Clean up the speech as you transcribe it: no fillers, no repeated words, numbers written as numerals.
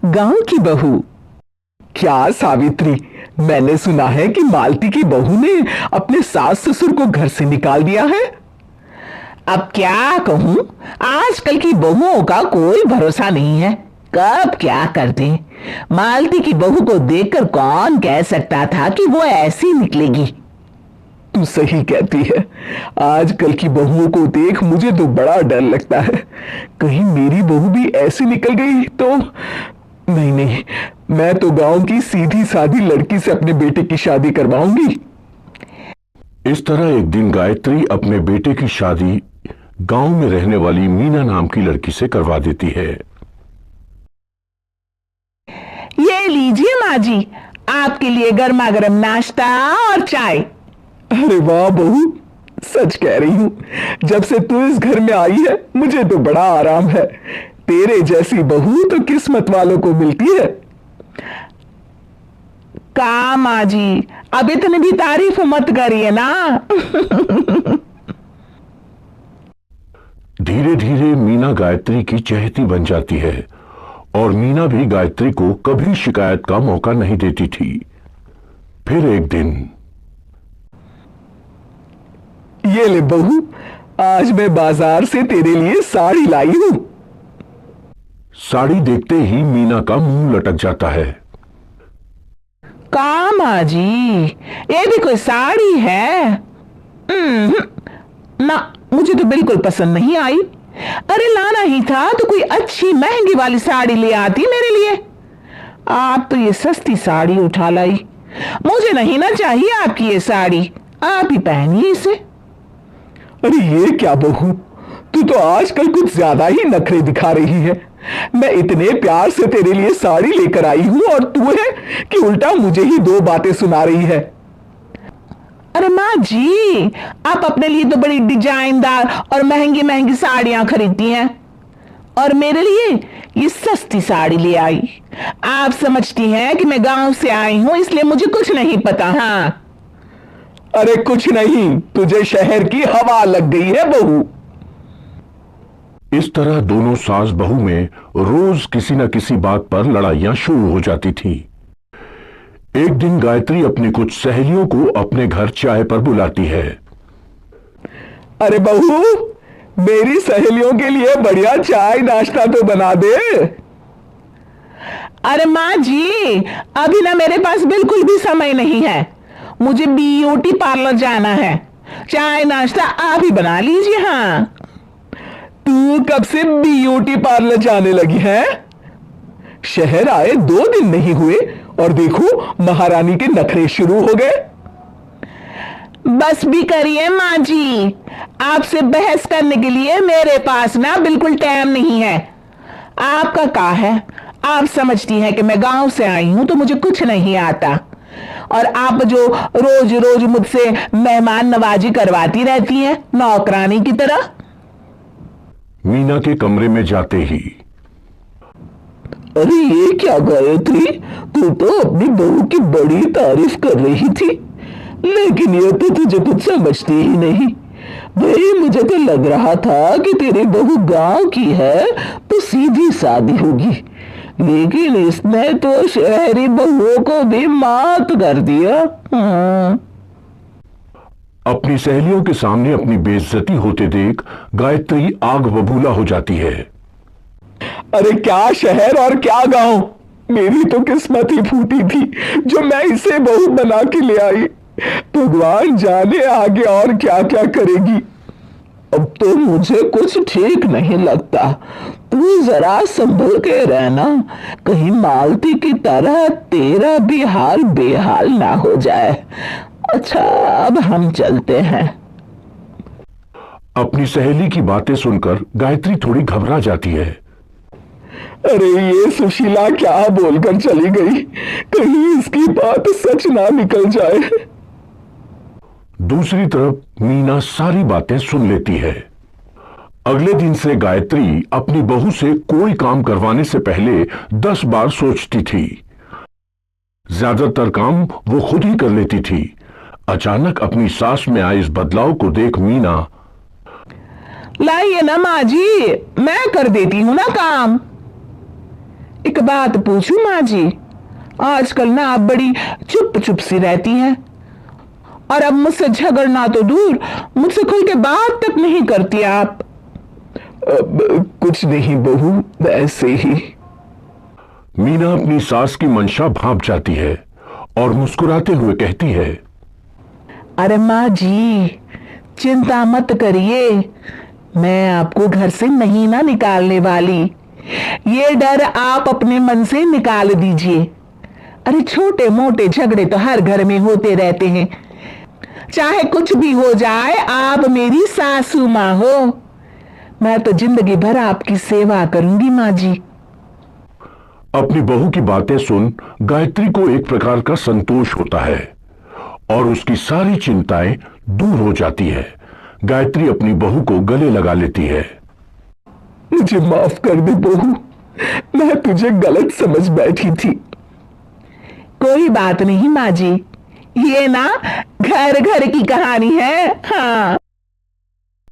गांव की बहू। क्या सावित्री, मैंने सुना है कि मालती की बहू ने अपने सास ससुर को घर से निकाल दिया है। अब क्या कहूं, आजकल की बहुओं का कोई भरोसा नहीं है, कब क्या कर दे। मालती की बहू को देखकर कौन कह सकता था कि वो ऐसी निकलेगी। तू सही कहती है, आजकल की बहुओं को देख मुझे तो बड़ा डर लगता है। कहीं मेरी बहू भी ऐसी निकल गई तो। नहीं नहीं, मैं तो गांव की सीधी सादी लड़की से अपने बेटे की शादी करवाऊंगी। इस तरह एक दिन गायत्री अपने बेटे की शादी गांव में रहने वाली मीना नाम की लड़की से करवा देती है। ये लीजिए माँ जी, आपके लिए गर्मा गर्म नाश्ता और चाय। अरे वाह बहू, सच कह रही हूं, जब से तू इस घर में आई है मुझे तो बड़ा आराम है। तेरे जैसी बहू तो किस्मत वालों को मिलती है। का माँ जी, अब इतनी भी तारीफ मत करिए ना। धीरे धीरे मीना गायत्री की चहेती बन जाती है और मीना भी गायत्री को कभी शिकायत का मौका नहीं देती थी। फिर एक दिन, ये ले बहू, आज मैं बाजार से तेरे लिए साड़ी लाई हूं। साड़ी देखते ही मीना का मुंह लटक जाता है। का माँ जी, ये भी कोई साड़ी है? ना, मुझे तो बिल्कुल पसंद नहीं आई। अरे लाना ही था तो कोई अच्छी महंगी वाली साड़ी ले आती मेरे लिए। आप तो ये सस्ती साड़ी उठा लाई। मुझे नहीं ना चाहिए आपकी ये साड़ी, आप ही पहनिए इसे। अरे ये क्या बहू, तू तो आजकल कुछ ज्यादा ही नखरे दिखा रही है। मैं इतने प्यार से तेरे लिए साड़ी लेकर आई हूं और तू है कि उल्टा मुझे ही दो बातें सुना रही है। अरे माँ जी, आप अपने लिए तो बड़ी डिजाइनदार और महंगी महंगी साड़ियां खरीदती हैं और मेरे लिए ये सस्ती साड़ी ले आई। आप समझती हैं कि मैं गांव से आई हूं इसलिए मुझे कुछ नहीं पता। हाँ, अरे कुछ नहीं, तुझे शहर की हवा लग गई है बहू। इस तरह दोनों सास बहू में रोज किसी न किसी बात पर लड़ाइयां शुरू हो जाती थी। एक दिन गायत्री अपनी कुछ सहेलियों को अपने घर चाय पर बुलाती है। अरे बहू, मेरी सहेलियों के लिए बढ़िया चाय नाश्ता तो बना दे। अरे माँ जी, अभी ना मेरे पास बिल्कुल भी समय नहीं है, मुझे ब्यूटी पार्लर जाना है। चाय नाश्ता आप ही बना लीजिए। हाँ, तू कब से ब्यूटी पार्लर जाने लगी है? शहर आए 2 दिन नहीं हुए और देखो महारानी के नखरे शुरू हो गए। बस भी करिए माँ जी, आपसे बहस करने के लिए मेरे पास ना बिल्कुल टाइम नहीं है। आपका क्या है, आप समझती हैं कि मैं गांव से आई हूं तो मुझे कुछ नहीं आता, और आप जो रोज रोज मुझसे मेहमान नवाजी करवाती रहती हैं नौकरानी की तरह। मीना के कमरे में जाते ही, अरे ये क्या गायत्री, तू तो अपनी बहू की बड़ी तारीफ कर रही थी, लेकिन ये तो तुझे कुछ समझती ही नहीं। भाई मुझे तो लग रहा था कि तेरी बहू गांव की है तो सीधी सादी होगी, लेकिन इसने तो शहरी बहुओं को भी मात कर दिया। हाँ। अपनी सहेलियों के सामने अपनी बेइज्जती होते देख गायत्री आग बबूला हो जाती है। अरे क्या शहर और क्या गांव, मेरी तो किस्मत ही फूटी थी जो मैं इसे बहू बना के ले आई। भगवान जाने आगे और क्या क्या करेगी। अब तो मुझे कुछ ठीक नहीं लगता, तू जरा संभल के रहना, कहीं मालती की तरह तेरा भी हाल बेहाल ना हो जाए। अच्छा, अब हम चलते हैं। अपनी सहेली की बातें सुनकर गायत्री थोड़ी घबरा जाती है। अरे ये सुशीला क्या बोलकर चली गई, कहीं इसकी बात सच ना निकल जाए। दूसरी तरफ मीना सारी बातें सुन लेती है। अगले दिन से गायत्री अपनी बहू से कोई काम करवाने से पहले 10 बार सोचती थी। ज्यादातर काम वो खुद ही कर लेती थी। अचानक अपनी सास में आए इस बदलाव को देख मीना, लाइए ना माँ जी, मैं कर देती हूं ना काम। एक बात पूछूं माँ जी, आजकल ना आप बड़ी चुप चुप सी रहती हैं और अब मुझसे झगड़ना तो दूर, मुझसे खुल के बात तक नहीं करती आप। कुछ नहीं बहू, ऐसे ही। मीना अपनी सास की मंशा भांप जाती है और मुस्कुराते हुए कहती है, अरे माँ जी, चिंता मत करिए, मैं आपको घर से नहीं ना निकालने वाली। ये डर आप अपने मन से निकाल दीजिए। अरे छोटे मोटे झगड़े तो हर घर में होते रहते हैं, चाहे कुछ भी हो जाए, आप मेरी सासू माँ हो। मैं तो जिंदगी भर आपकी सेवा करूंगी माँ जी। अपनी बहू की बातें सुन गायत्री को एक प्रकार का संतोष होता है और उसकी सारी चिंताएं दूर हो जाती है। गायत्री अपनी बहू को गले लगा लेती है। मुझे माफ कर दे बहू, मैं तुझे गलत समझ बैठी थी। कोई बात नहीं माँ जी, ये ना घर घर की कहानी है। हाँ,